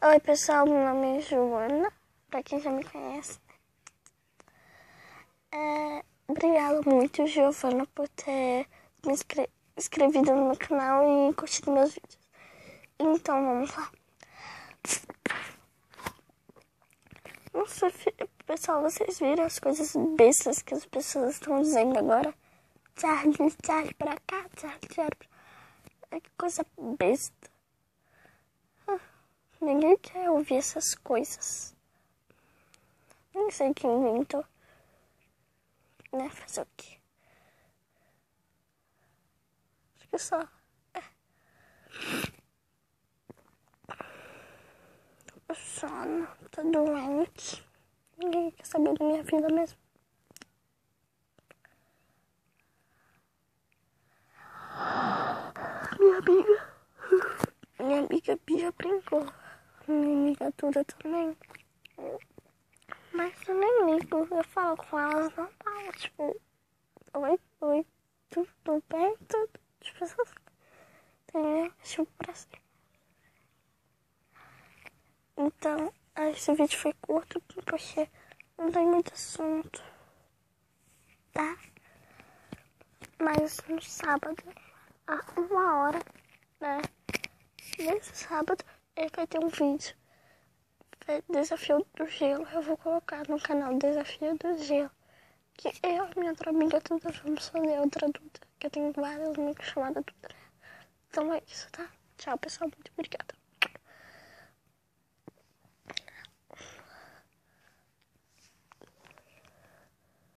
Oi pessoal, meu nome é Joana, pra quem já me conhece. Obrigada muito, Giovana, por ter me inscrevido no meu canal e curtido meus vídeos. Então vamos lá. Nossa, pessoal, vocês viram as coisas bestas que as pessoas estão dizendo agora? Charlie pra cá, Charlie pra cá. Que coisa besta. Ninguém quer ouvir essas coisas. Nem sei quem inventou. Né? Fazer o quê? Acho que só. Tô sono, tô doente. Ninguém quer saber da minha vida mesmo. Minha amiga Bia brincou. Minha amiga Duda também. Mas eu nem ligo, eu falo com elas normal, tipo, oi, tudo bem? Tudo, tipo, entendeu? Tipo, pra cima. Então, esse vídeo foi curto porque não tem muito assunto, tá? Mas no sábado, a 1 hora, né? Nesse sábado, ele vai ter um vídeo. Desafio do Gelo. Eu vou colocar no canal Desafio do Gelo. Que eu e minha outra amiga Duda vamos fazer outra Duda. Que eu tenho várias amigas chamadas Duda. Então é isso, tá? Tchau, pessoal. Muito obrigada.